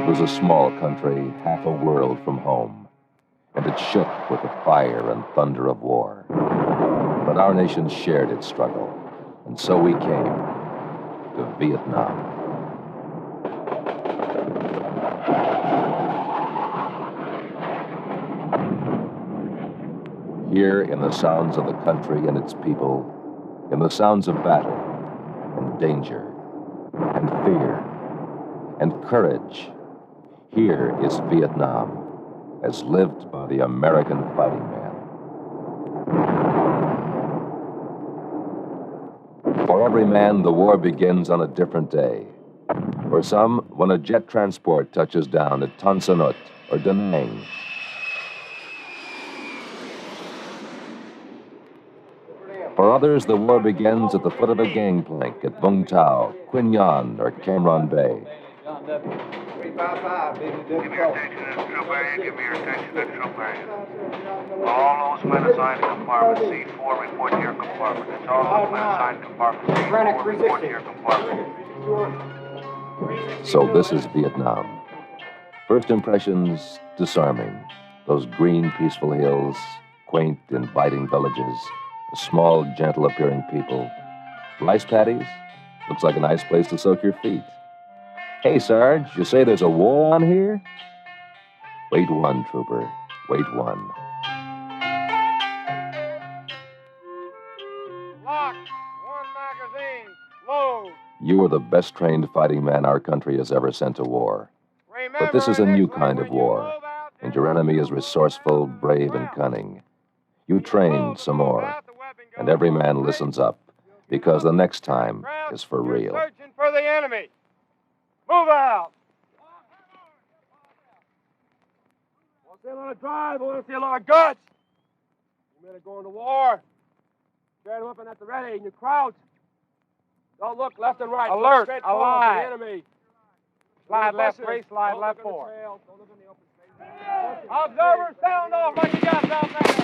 was a small country, half a world from home, and it shook with the fire and thunder of war. But our nation shared its struggle, and so we came to Vietnam. Here, in the sounds of the country and its people, in the sounds of battle and danger and fear and courage, here is Vietnam, as lived by the American fighting man. For every man, the war begins on a different day. For some, when a jet transport touches down at Tan Son Nhut or Da Nang. For others, the war begins at the foot of a gangplank at Vung Tau, Quy Nhon, or Cam Ranh Bay. 355, baby. Give me your attention to the troop area. Give me your attention to the troop area. All those men assigned to compartment C4 report to your compartment. It's all those men assigned to compartment C4 report to your compartment. So this is Vietnam. First impressions, disarming. Those green, peaceful hills, quaint, inviting villages, small, gentle-appearing people. Rice paddies? Looks like a nice place to soak your feet. Hey, Sarge, you say there's a war on here? Wait one, trooper. Wait one. Lock. One magazine. Load. You are the best trained fighting man our country has ever sent to war. But this is a new kind of war, and your enemy is resourceful, brave, and cunning. You train some more, and every man listens up, because the next time is for real. Searching for the enemy. Move out. I want to see a lot of drive. I want to see a lot of guts. You men are going to war. Carry the weapon at the ready, and you crouch. Don't look left and right. Alert, alive. The enemy. Slide left 3, slide left 4. Observers, sound off like you got out there.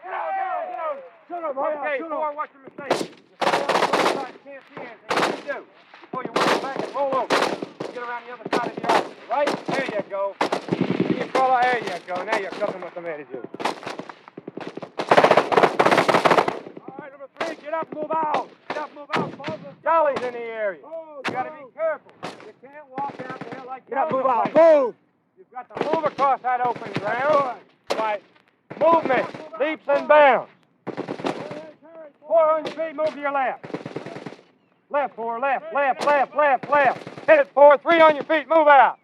Get out. Shoot him, okay, 4, what's your mistake? You can't see anything. What do you do? Pull your weapon back and roll over. Get around the other side of the officer, right? There you go. Then you crawl out. There you go. Now you're cooking with the man to do. All right, number 3, get up, move out. Get up, move out. Jolly's in the area. You got to be careful. You can't walk out there like that. Get up, move out. Move. You've got to move across that open ground. Right. Movement. Leaps and bounds. 4 on your feet, move to your left. Left, 4, left. Hit it, 4, 3 on your feet, move out.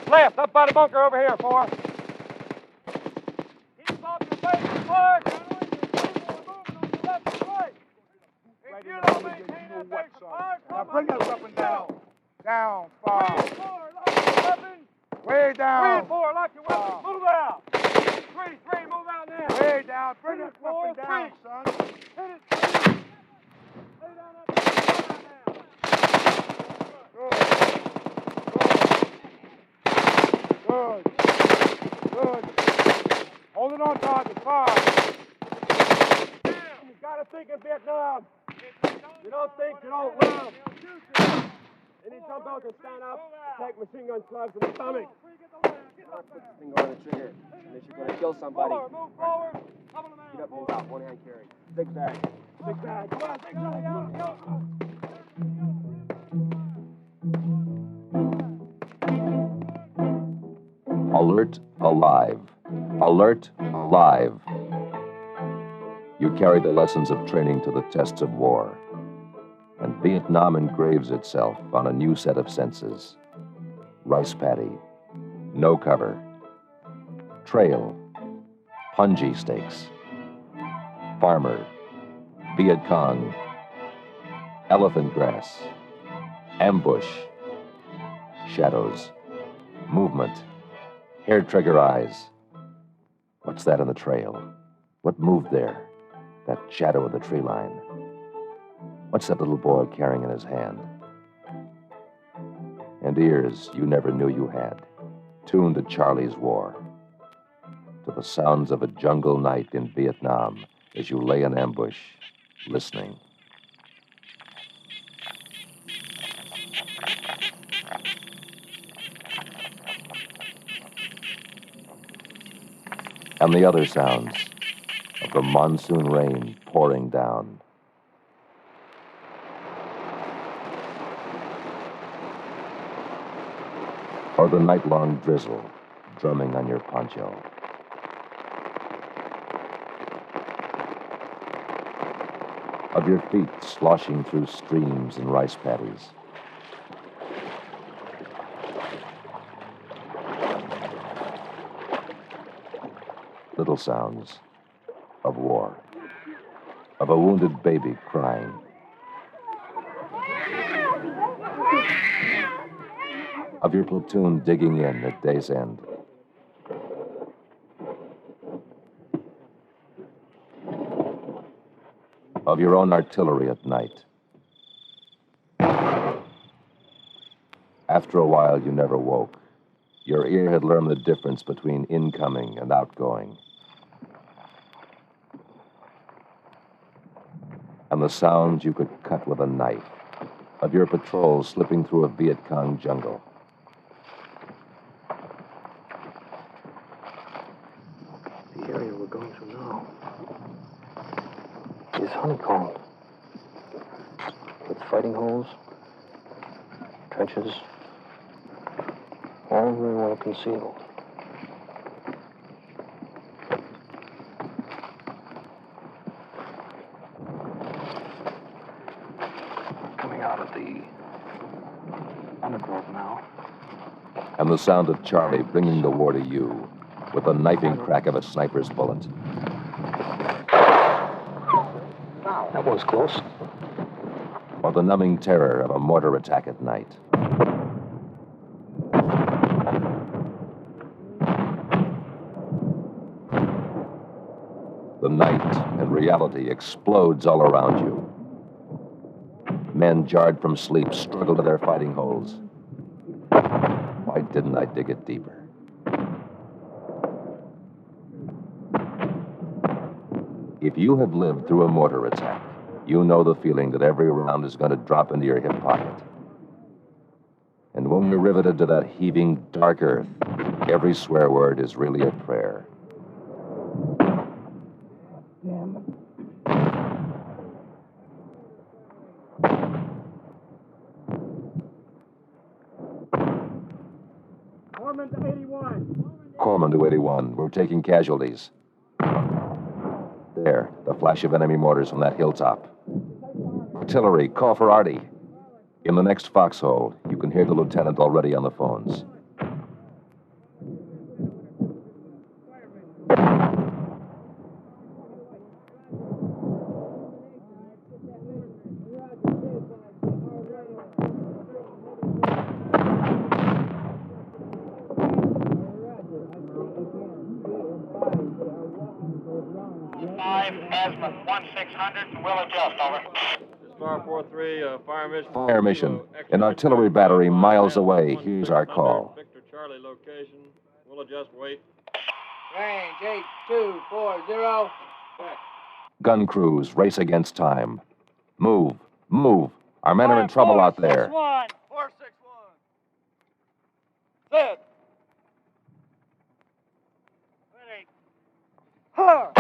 Left, up by the bunker over here, 4. Keep off your face, 4. If you don't maintain that base, 5, now bring that weapon down. Down, 5. 3 and 4, lock your weapon. Way down. 3 and 4, lock your weapon, move out. 3, move out now. Way down, bring that weapon down, son. Hit it, 3. Lay down that weapon now. Good. Hold it on target, 5. You gotta think of Vietnam. You don't think, you don't live. Any jump out can stand up, take machine gun slugs in the stomach. Put this thing on the trigger, unless you're going to kill somebody. Move forward. Get up, move out, one hand carry. Zigzag. Come on, zigzag, go. Alert, alive. Alert, alive. You carry the lessons of training to the tests of war. And Vietnam engraves itself on a new set of senses. Rice paddy, no cover, trail, punji stakes, farmer, Viet Cong, elephant grass, ambush, shadows, movement, hair trigger eyes. What's that in the trail? What moved there? That shadow of the tree line. What's that little boy carrying in his hand? And ears you never knew you had, tuned to Charlie's War, to the sounds of a jungle night in Vietnam as you lay in ambush, listening. and the other sounds of the monsoon rain pouring down. Or the night-long drizzle drumming on your poncho. Of your feet sloshing through streams and rice paddies. Little sounds of war, of a wounded baby crying. Of your platoon digging in at day's end. Of your own artillery at night. After a while, you never woke. Your ear had learned the difference between incoming and outgoing. And the sounds you could cut with a knife. Of your patrol slipping through a Viet Cong jungle. The area we're going through now is honeycombed with fighting holes, trenches, all very well concealed. Coming out of the undergrowth now. And the sound of Charlie bringing the war to you with the knifing crack of a sniper's bullet. That was close. Or the numbing terror of a mortar attack at night. The night and reality explodes all around you. Men jarred from sleep struggle to their fighting holes. Why didn't I dig it deeper? If you have lived through a mortar attack, you know the feeling that every round is going to drop into your hip pocket. And when we're riveted to that heaving, dark earth, every swear word is really a prayer. Damn it. Corpsman to 81. Corpsman to 81. We're taking casualties. There, the flash of enemy mortars from that hilltop. Artillery, call for Artie. In the next foxhole, you can hear the lieutenant already on the phones. Azimuth 1600 and will adjust, over. Star 4-3, fire mission. Fire mission. An artillery battery miles away. Here's our call. Victor Charlie location. We'll adjust, wait. Range 8240. Gun crews race against time. Move, move. Our men are in trouble out there. 461. Set. Ready. Huh.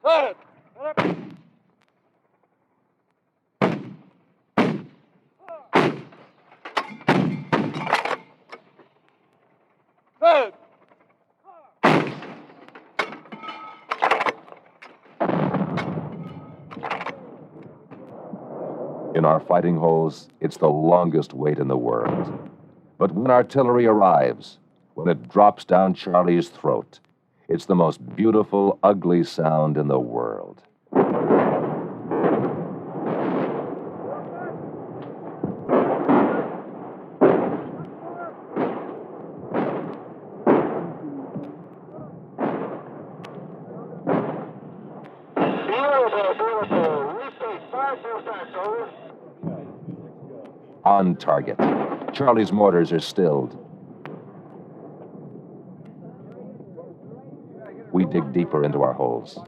Set. Set. In our fighting holes, it's the longest wait in the world. But when artillery arrives, when it drops down Charlie's throat, it's the most beautiful, ugly sound in the world. On target. Charlie's mortars are stilled. We dig deeper into our holes.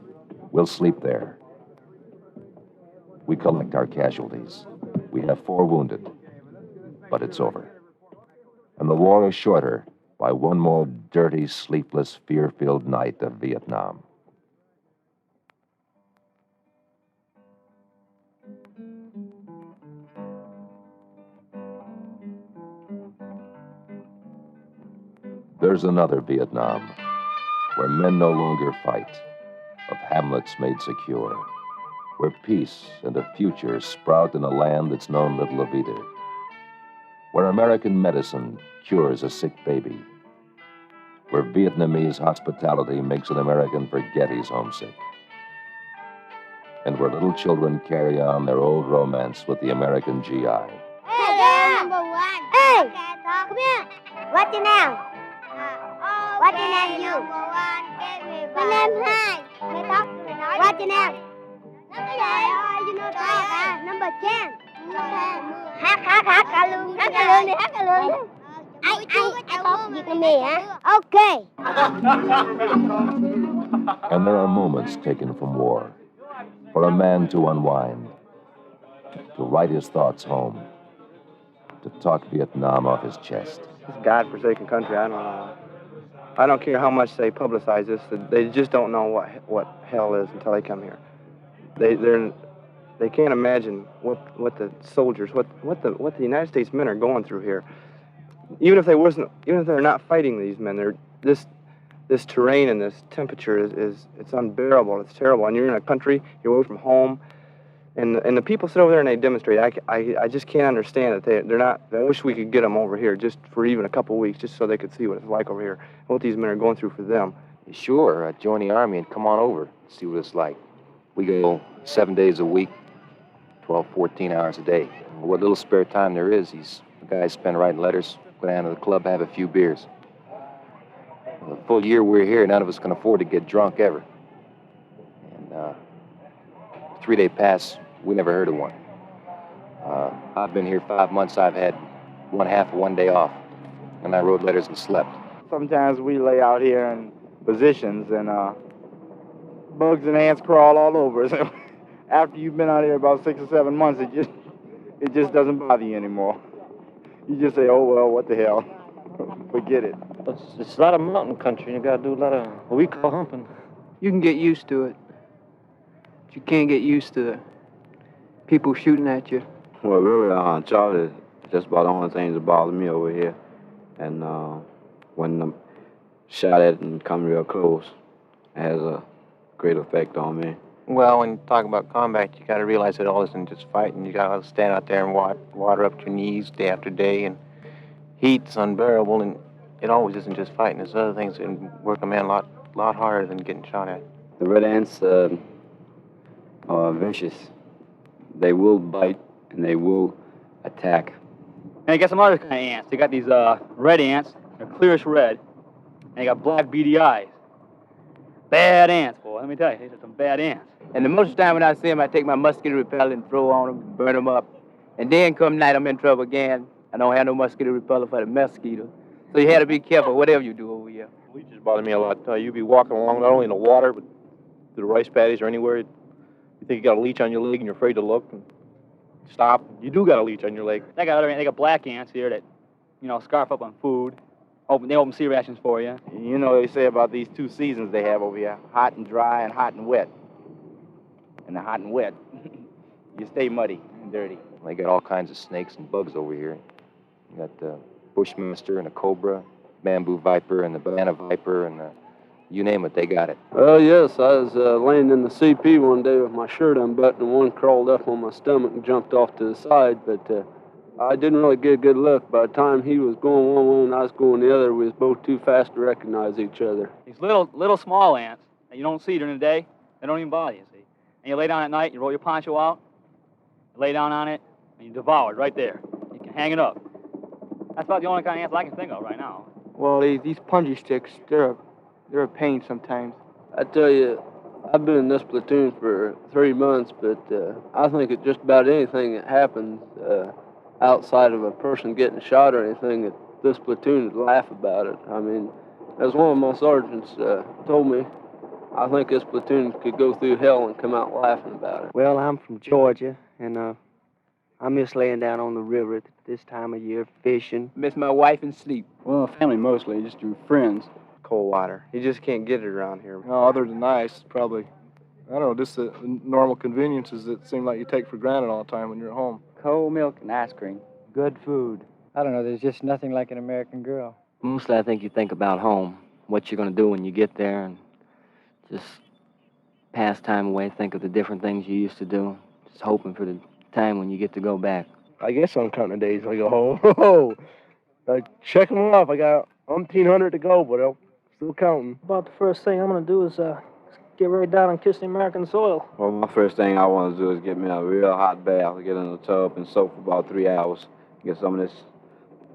We'll sleep there. We collect our casualties. We have 4 wounded. But it's over. And the war is shorter by one more dirty, sleepless, fear-filled night of Vietnam. There's another Vietnam, where men no longer fight, of hamlets made secure, where peace and a future sprout in a land that's known little of either, where American medicine cures a sick baby, where Vietnamese hospitality makes an American forget he's homesick, and where little children carry on their old romance with the American GI. Hey, girl, number one. Hey, come here. What's your name? What's your name, you? My name's Hank. What's your name? You know talk, number 10. Hát cả lương đi, hát cả lương đi. Anh không gì con mì hả? Okay. And there are moments taken from war for a man to unwind, to write his thoughts home, to talk Vietnam off his chest. This godforsaken country, I don't care how much they publicize this. They just don't know what hell is until they come here. They can't imagine what the soldiers, what the United States men are going through here. Even if they're not fighting these men, this terrain and this temperature it's unbearable. It's terrible. And you're in a country, you're away from home, and the people sit over there and they demonstrate. I just can't understand that they're not. I wish we could get them over here just for even a couple weeks, just so they could see what it's like over here, what these men are going through for them. Sure, join the Army and come on over, see what it's like. We go 7 days a week, 12, 14 hours a day. What little spare time there is, the guys spend writing letters, go down to the club, have a few beers. Well, the full year we're here, none of us can afford to get drunk ever. And 3-day pass, we never heard of one. I've been here 5 months. I've had one half of 1 day off, and I wrote letters and slept. Sometimes we lay out here in positions and bugs and ants crawl all over us. After you've been out here about 6 or 7 months, it just doesn't bother you anymore. You just say, oh, well, what the hell? Forget it. It's a lot of mountain country. You got to do a lot of what we call humping. You can get used to it. But you can't get used to the people shooting at you. Well, really, Charlie, just about the only things that bother me over here. And when I'm shot at and come real close, it has a great effect on me. Well, when you talk about combat, you got to realize it all isn't just fighting. You got to stand out there and water up to your knees day after day, and heat's unbearable, and it always isn't just fighting. There's other things that can work a man a lot harder than getting shot at. The red ants are vicious. They will bite and they will attack. And you got some other kind of ants. They got these red ants. They're clearish red. And they got black beady eyes. Bad ants, boy. Let me tell you, these are some bad ants. And the most of the time when I see them, I take my mosquito repellent and throw on them, burn them up. And then come night, I'm in trouble again. I don't have no mosquito repellent for the mosquito. So you have to be careful whatever you do over here. Leeches bother me a lot. You'd be walking along not only in the water, but through the rice paddies or anywhere. You think you got a leech on your leg and you're afraid to look and stop. You do got a leech on your leg. They got black ants here that, scarf up on food. They open sea rations for you. You know they say about these 2 seasons they have over here, hot and dry and hot and wet. And the hot and wet, you stay muddy and dirty. They got all kinds of snakes and bugs over here. You got the bushmaster and a cobra, bamboo viper and the banana viper, and you name it, they got it. Well, yes, I was laying in the CP one day with my shirt unbuttoned, and one crawled up on my stomach and jumped off to the side, but I didn't really get a good look. By the time he was going one way and I was going the other, we was both too fast to recognize each other. These little small ants that you don't see during the day, they don't even bother you, see. And you lay down at night, you roll your poncho out, you lay down on it, and you devour it right there. You can hang it up. That's about the only kind of ants I can think of right now. Well, these punji sticks, they're a pain sometimes. I tell you, I've been in this platoon for 3 months, but I think that just about anything that happens outside of a person getting shot or anything, that this platoon would laugh about it. I mean, as one of my sergeants told me, I think this platoon could go through hell and come out laughing about it. Well, I'm from Georgia, and I miss laying down on the river at this time of year, fishing. Miss my wife and sleep. Well, family mostly, just your friends. Cold water. You just can't get it around here. No, other than ice, probably. I don't know, just the normal conveniences that seem like you take for granted all the time when you're at home. Cold milk and ice cream. Good food. I don't know, there's just nothing like an American girl. Mostly I think you think about home, what you're going to do when you get there, and just pass time away, think of the different things you used to do, just hoping for the time when you get to go back. I guess I'm counting the days when I go home. I check them off. I got 1,800 to go, but I'm still counting. About the first thing I'm going to do is get right down and kiss the American soil. Well, my first thing I want to do is get me a real hot bath, get in the tub and soak for about 3 hours, get some of this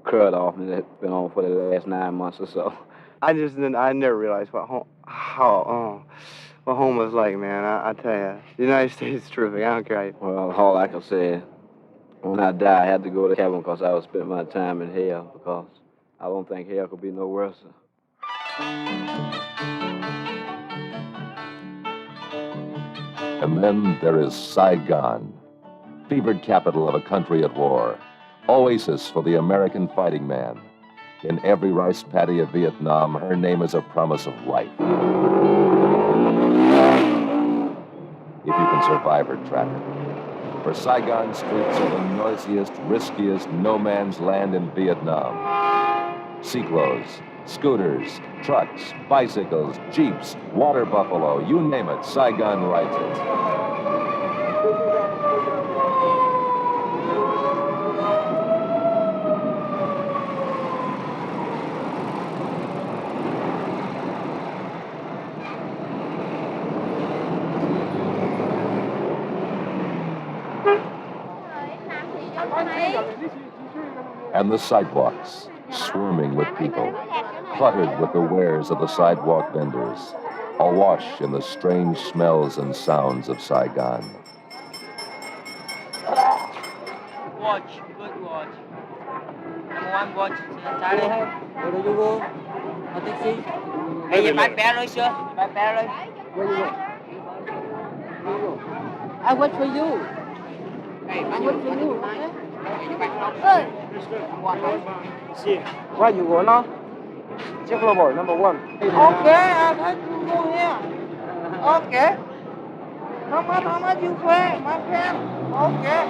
crud off me that's been on for the last 9 months or so. I never realized what home was like, man. I tell you, the United States is terrific. I don't care. Well, all I can say, when I die, I had to go to heaven because I would spend my time in hell, because I don't think hell could be no worse. And then there is Saigon, fevered capital of a country at war, oasis for the American fighting man. In every rice paddy of Vietnam, her name is a promise of life. If you can survive her traffic. For Saigon streets are the noisiest, riskiest no man's land in Vietnam. Cyclos, scooters, trucks, bicycles, jeeps, water buffalo, you name it, Saigon rides it. And the sidewalks, swarming with people, cluttered with the wares of the sidewalk vendors, awash in the strange smells and sounds of Saigon. Watch, good watch. Number one watch, Charlie. Where do you go? A taxi. Hey, you buy bear, sir? You buy bear? Where you go? I watch for you. Hey, I watch for you. Where you go now? Checkerboard, number one. Okay, I'll have to go here. Okay. How much you pay, my friend? Okay.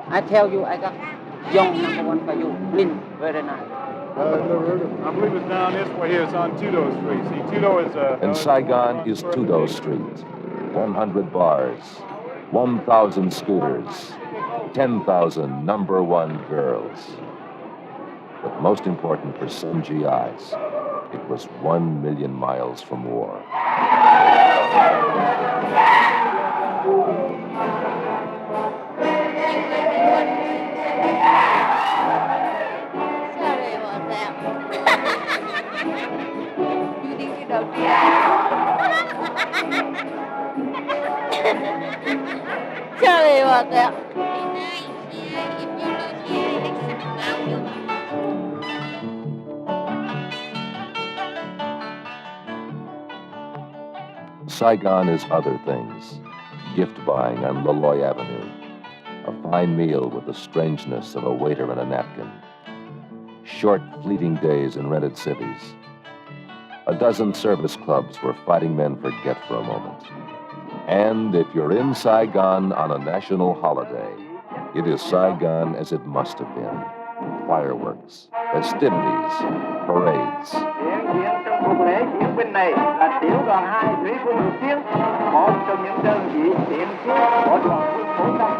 I tell you, I got young number one for you. Green, very nice. I believe it's down this way here. It's on Tudo Street. See, Tudo is And Saigon is Tudo Street. 100 bars, 1,000 scooters, 10,000 number one girls. But most important for some GIs, it was 1 million miles from war. Sorry about that. Saigon is other things. Gift buying on Laloy Avenue. A fine meal with the strangeness of a waiter and a napkin. Short, fleeting days in rented cities. A dozen service clubs where fighting men forget for a moment. And if you're in Saigon on a national holiday, it is Saigon as it must have been. Fireworks, festivities, parades. Trong cuộc lễ diễn bên này là tiểu đoàn 2 thủy quân lục chiến, một trong những đơn vị tiệm chiến của đoàn quân phổ thông.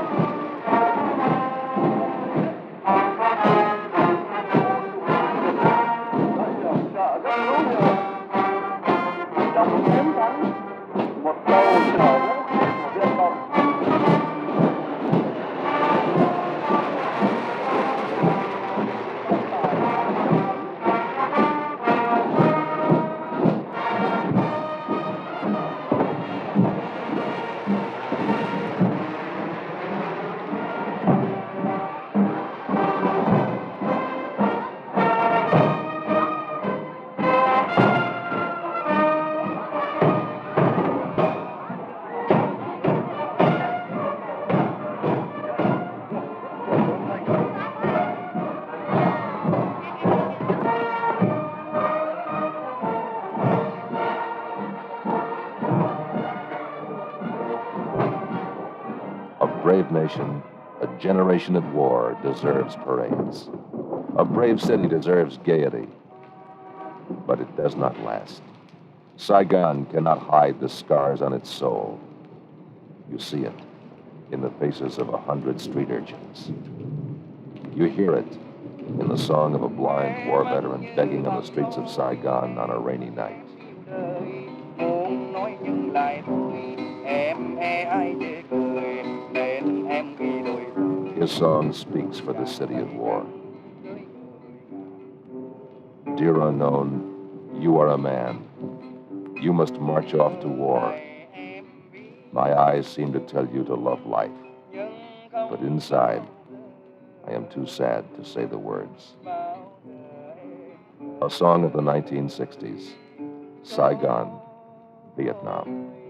Trong chiến thắng, một câu sợ một viên công. brave nation, a generation at war, deserves parades. A brave city deserves gaiety, but it does not last. Saigon cannot hide the scars on its soul. You see it in the faces of 100 street urchins. You hear it in the song of a blind war veteran begging on the streets of Saigon on a rainy night. His song speaks for the city at war. Dear unknown, you are a man. You must march off to war. My eyes seem to tell you to love life, but inside, I am too sad to say the words. A song of the 1960s, Saigon, Vietnam.